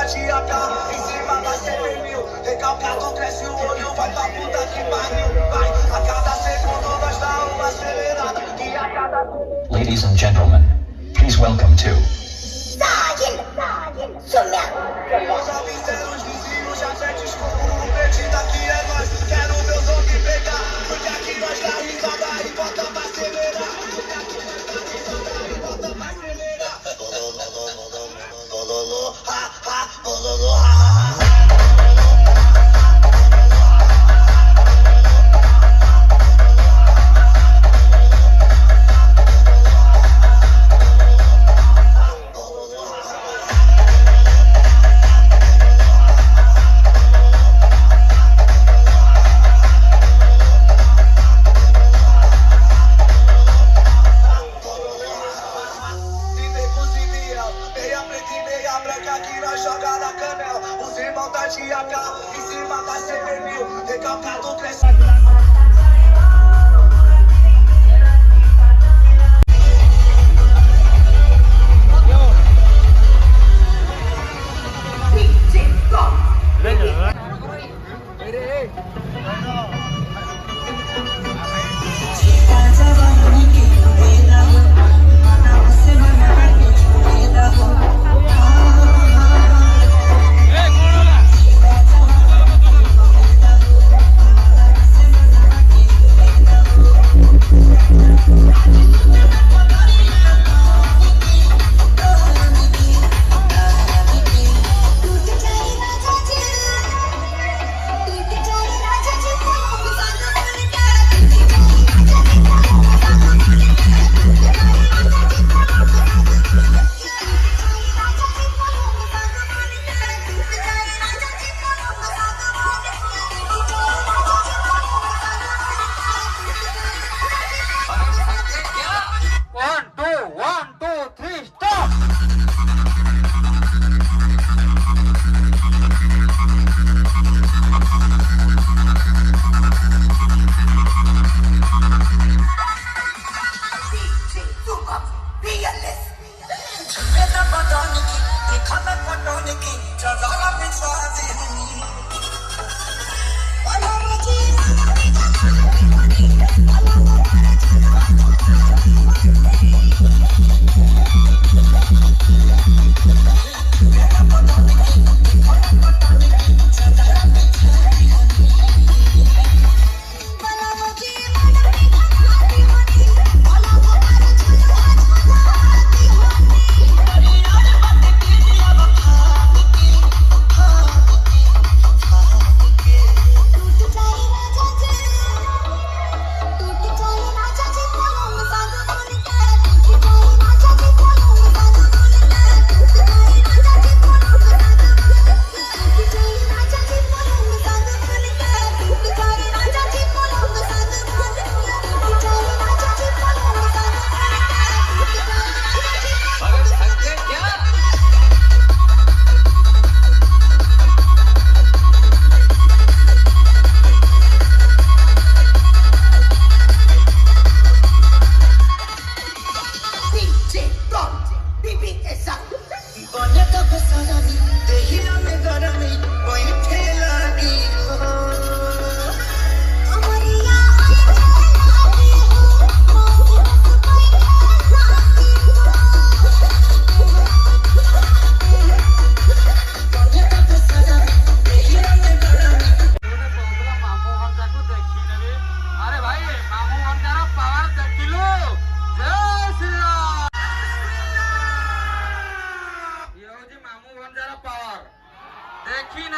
de AK em cima da CP1000. Recalcado cresce o olho, vai pra puta que pariu. Vai, a cada segundo nós dá uma acelerada. E a cada segundo... Ladies and gentlemen, please welcome to... Meus aviseros, vizinhos, já sente escuro. Perdida aqui é nós, quero ver os homens pegar. Porque aqui nós dá risada e bota pra acelerar. Porque aqui nós dá risada e bota pra acelerar. Bololô, ha, ha, bololô, ha, ha, ha. De AK em cima da CP1000. Recalcado cresce.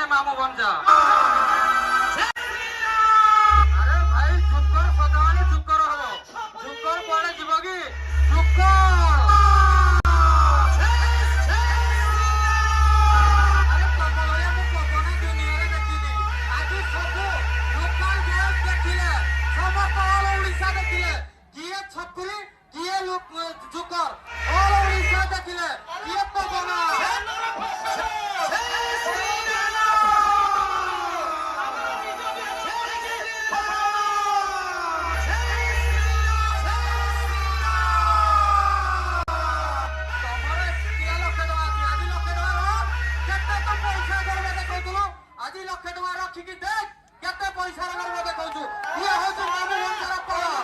मामू बन जा। अरे भाई चुप कर सदाले चुप कर हबो चुप कर पड़े जीवगी चुप कर। अरे कमलया मु पपना दुनिया रे देखिनी आज सब लोकल गैस देखिले समस्त ऑल ओडिशा देखिले किए छपुरी किए लोक जुकर ऑल ओडिशा देखिले किए पपना पैसा करबे देखौतुलो आजि लक्ष टका रखिकी देख केते पैसा करबे देखौतु ये होतु बाबू हमर पावर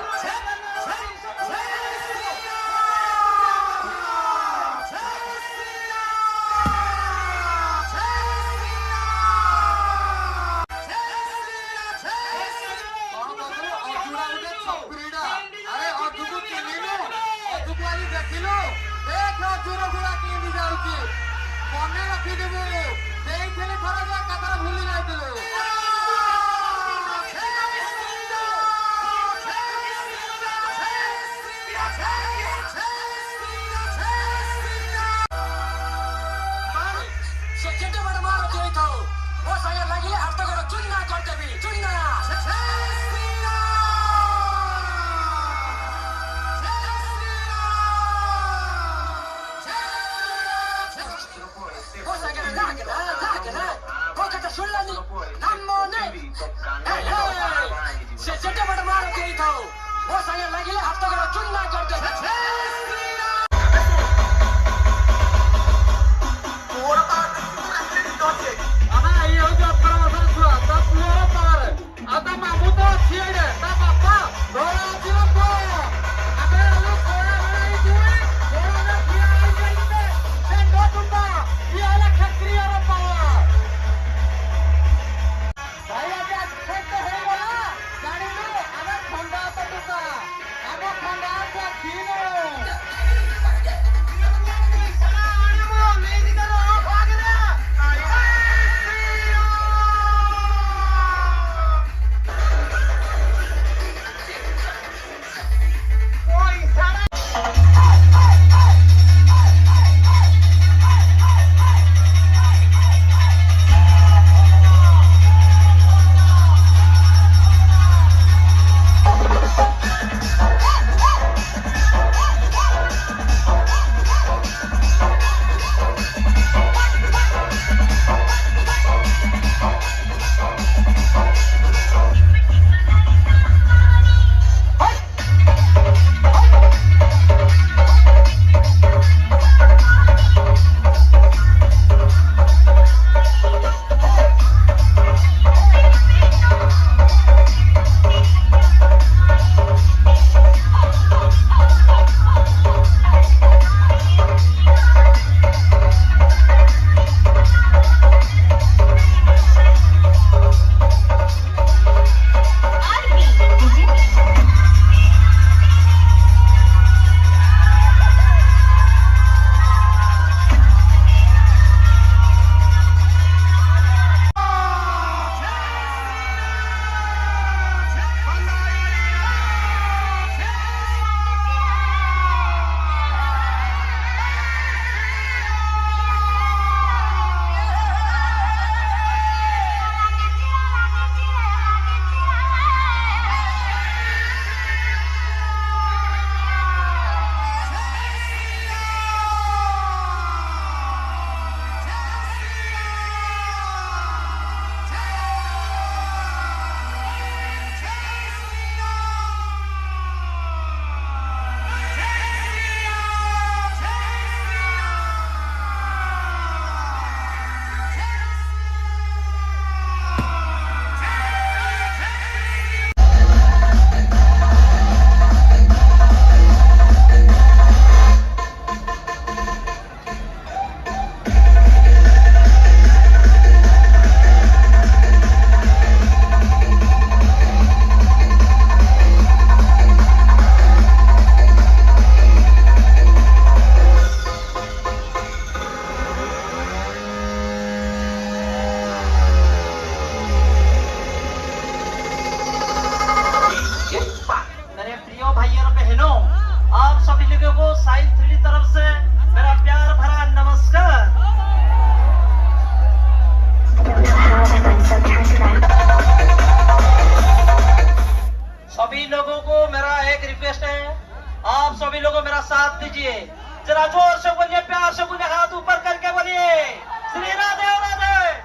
अरे अजुको किनिनु अजुको आली देखिलु देख अजुरो गुड़ा किनि जाउची मने रखि देबो देइथले थरा जा कतरा भूली जाइतलो से केटे बड मारो देइ थाउ ओ साया लागिले हात गरो चुन्ना गर्देबी चुन्ना जरा जोर से बोलिए, प्यार से बोलिए, हाथ ऊपर करके बोलिए श्री राधे राधे।